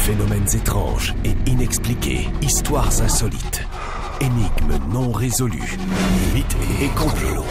Phénomènes étranges et inexpliqués, histoires insolites, énigmes non résolues, mythes et complots.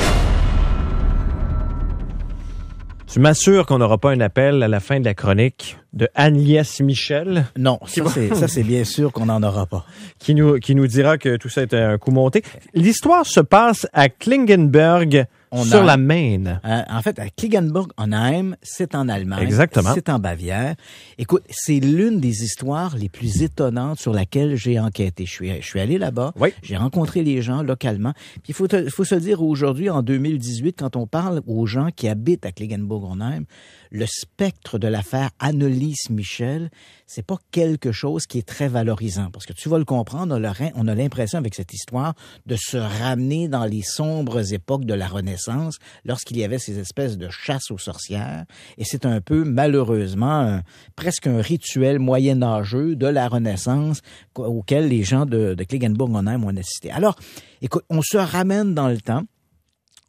Tu m'assures qu'on n'aura pas un appel à la fin de la chronique de Agnès Michel? Non, ça c'est bien sûr qu'on n'en aura pas. Qui nous dira que tout ça est un coup monté. L'histoire se passe à Klingenberg, sur la Maine. En fait, à Klingenberg, en Heim, c'est en Allemagne. Exactement. C'est en Bavière. Écoute, c'est l'une des histoires les plus étonnantes sur laquelle j'ai enquêté. Je suis allé là-bas. Oui. J'ai rencontré les gens localement. Puis il faut se dire aujourd'hui, en 2018, quand on parle aux gens qui habitent à Klingenberg-en-Heim, le spectre de l'affaire Annelies Michel, c'est pas quelque chose qui est très valorisant. Parce que tu vas le comprendre, on a l'impression avec cette histoire de se ramener dans les sombres époques de la Renaissance, lorsqu'il y avait ces espèces de chasse aux sorcières. Et c'est un peu, malheureusement, presque un rituel moyenâgeux de la Renaissance auquel les gens de Klingenberg-en-Heim ont assisté. Alors, écoute, on se ramène dans le temps.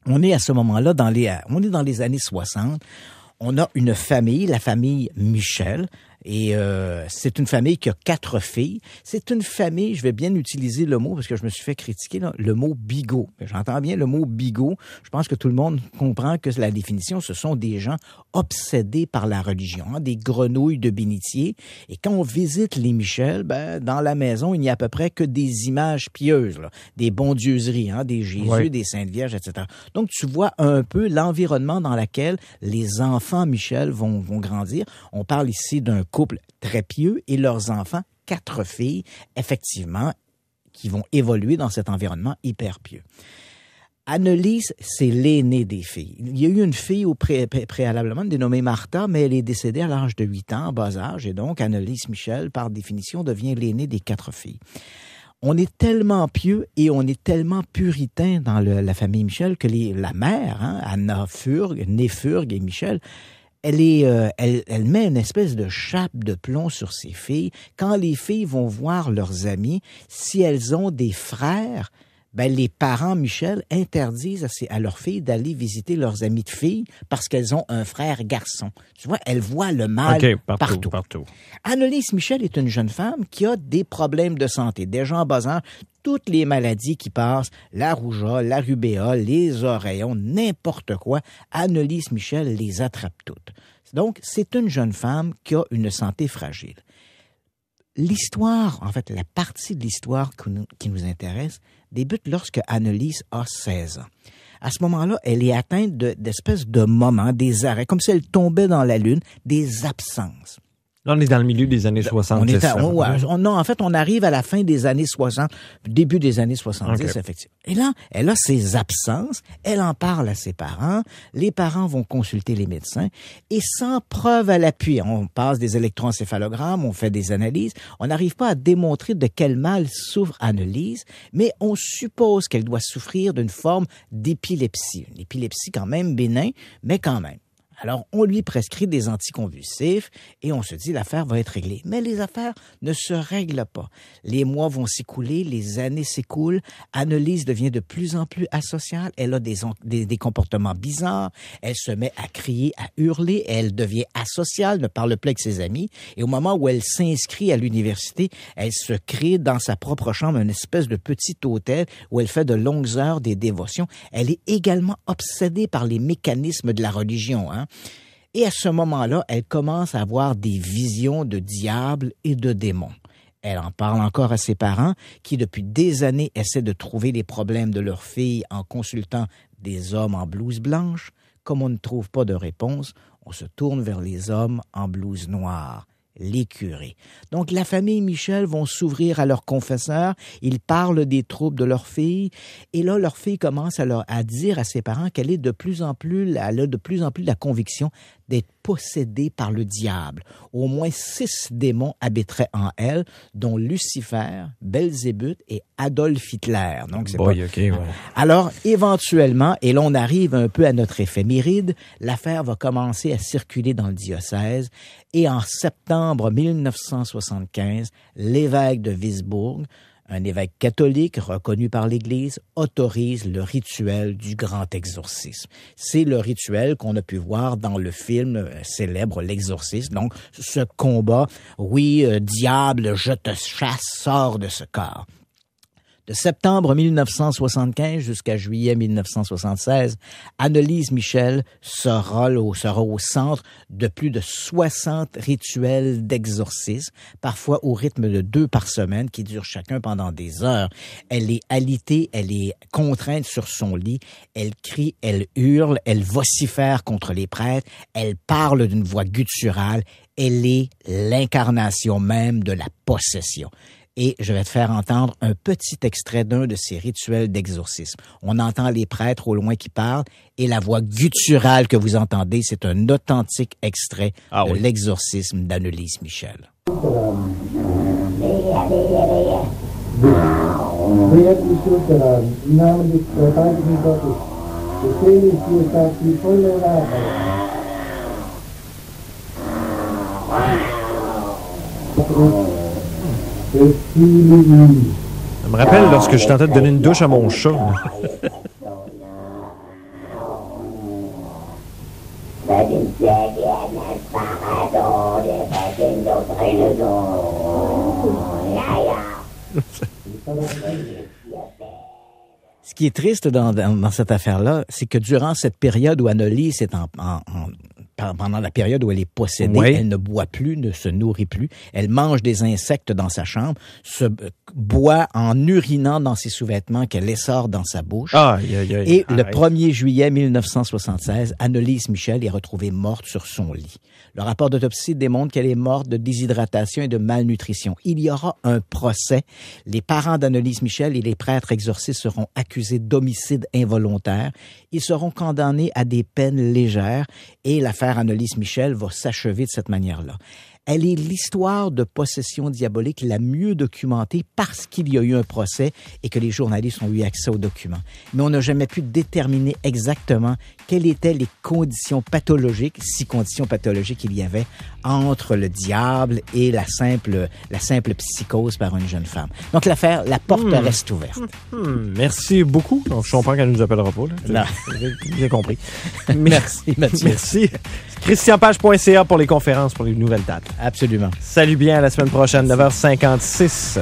On est à ce moment-là, on est dans les années 60. On a une famille, la famille Michel, et c'est une famille qui a 4 filles. C'est une famille, je vais bien utiliser le mot, parce que je me suis fait critiquer, là, le mot bigot. J'entends bien le mot bigot. Je pense que tout le monde comprend que la définition, ce sont des gens obsédés par la religion, des grenouilles de bénitier. Et quand on visite les Michel, dans la maison, il n'y a à peu près que des images pieuses, là, des bondieuseries, des Jésus, oui, des Saintes Vierges, etc. Donc, tu vois un peu l'environnement dans lequel les enfants Michel vont grandir. On parle ici d'un couple très pieux et leurs enfants, 4 filles, effectivement, qui vont évoluer dans cet environnement hyper pieux. Annelies, c'est l'aînée des filles. Il y a eu une fille préalablement dénommée Martha, mais elle est décédée à l'âge de 8 ans, en bas âge, et donc Annelies Michel, par définition, devient l'aînée des 4 filles. On est tellement pieux et on est tellement puritain dans la famille Michel que la mère, Anna Furg, née Furg et Michel, elle met une espèce de chape de plomb sur ses filles. Quand les filles vont voir leurs amis, si elles ont des frères, les parents Michel interdisent à leurs filles d'aller visiter leurs amis de filles parce qu'elles ont un frère garçon. Tu vois, elles voient le mal partout. Annelies Michel est une jeune femme qui a des problèmes de santé, déjà en bas âge, toutes les maladies qui passent, la rougeole, la rubéole, les oreillons, n'importe quoi, Annelies Michel les attrape toutes. Donc, c'est une jeune femme qui a une santé fragile. L'histoire, en fait, la partie de l'histoire qui nous intéresse, débute lorsque Annelies a 16 ans. À ce moment-là, elle est atteinte d'espèces de moments, des arrêts, comme si elle tombait dans la lune, des absences. Là, on est dans le milieu des années 60. Non, en fait, on arrive à la fin des années 60, début des années 70, okay, effectivement. Et là, elle a ses absences, elle en parle à ses parents, les parents vont consulter les médecins, et sans preuve à l'appui, on passe des électroencéphalogrammes, on fait des analyses, on n'arrive pas à démontrer de quel mal souffre Annelies, mais on suppose qu'elle doit souffrir d'une forme d'épilepsie. Une épilepsie quand même bénin, mais quand même. Alors, on lui prescrit des anticonvulsifs et on se dit l'affaire va être réglée. Mais les affaires ne se règlent pas. Les mois vont s'écouler, les années s'écoulent. Annelies devient de plus en plus asociale. Elle a des comportements bizarres. Elle se met à crier, à hurler. Elle devient asociale, ne parle plus avec ses amis. Et au moment où elle s'inscrit à l'université, elle se crée dans sa propre chambre une espèce de petit hôtel où elle fait de longues heures des dévotions. Elle est également obsédée par les mécanismes de la religion, Et à ce moment-là, elle commence à avoir des visions de diables et de démons. Elle en parle encore à ses parents qui, depuis des années, essaient de trouver les problèmes de leur fille en consultant des hommes en blouse blanche. Comme on ne trouve pas de réponse, on se tourne vers les hommes en blouse noire, les curés. Donc, la famille Michel vont s'ouvrir à leur confesseur. Ils parlent des troubles de leur fille. Et là, leur fille commence à dire à ses parents qu'elle a de plus en plus la conviction d'être possédée par le diable. Au moins 6 démons habiteraient en elle, dont Lucifer, Belzébuth et Adolf Hitler. Donc, c'est okay, ouais. Alors, éventuellement, et là, on arrive un peu à notre éphéméride, l'affaire va commencer à circuler dans le diocèse et en septembre 1975, l'évêque de Wisbourg, un évêque catholique reconnu par l'Église autorise le rituel du grand exorcisme. C'est le rituel qu'on a pu voir dans le film célèbre L'Exorciste. Donc, ce combat, oui, diable, je te chasse, sors de ce corps. De septembre 1975 jusqu'à juillet 1976, Annelise Michel sera au centre de plus de 60 rituels d'exorcisme, parfois au rythme de 2 par semaine, qui durent chacun pendant des heures. Elle est alitée, elle est contrainte sur son lit, elle crie, elle hurle, elle vocifère contre les prêtres, elle parle d'une voix gutturale, elle est l'incarnation même de la possession. Et je vais te faire entendre un petit extrait d'un de ces rituels d'exorcisme. On entend les prêtres au loin qui parlent et la voix gutturale que vous entendez, c'est un authentique extrait de l'exorcisme d'Annelise Michel. Ça me rappelle lorsque je tentais de donner une douche à mon chat. Ce qui est triste dans cette affaire-là, c'est que durant cette période où Annelise est pendant la période où elle est possédée, elle ne boit plus, ne se nourrit plus. Elle mange des insectes dans sa chambre, se boit en urinant dans ses sous-vêtements qu'elle essore dans sa bouche. Et le 1er juillet 1976, Annelise Michel est retrouvée morte sur son lit. Le rapport d'autopsie démontre qu'elle est morte de déshydratation et de malnutrition. Il y aura un procès. Les parents d'Annelise Michel et les prêtres exorcistes seront accusés d'homicide involontaire. Ils seront condamnés à des peines légères et l'affaire Annelise Michel va s'achever de cette manière-là. Elle est l'histoire de possession diabolique la mieux documentée parce qu'il y a eu un procès et que les journalistes ont eu accès aux documents. Mais on n'a jamais pu déterminer exactement quelles étaient les conditions pathologiques, si conditions pathologiques il y avait, entre le diable et la simple psychose par une jeune femme. Donc l'affaire, la porte reste ouverte. Merci beaucoup. Donc, je comprends qu'elle ne nous appellera pas. Là. J'ai compris. Merci, Mathieu. Merci. ChristianPage.ca pour les conférences, pour les nouvelles dates. Absolument. Salut bien, à la semaine prochaine, 9h56.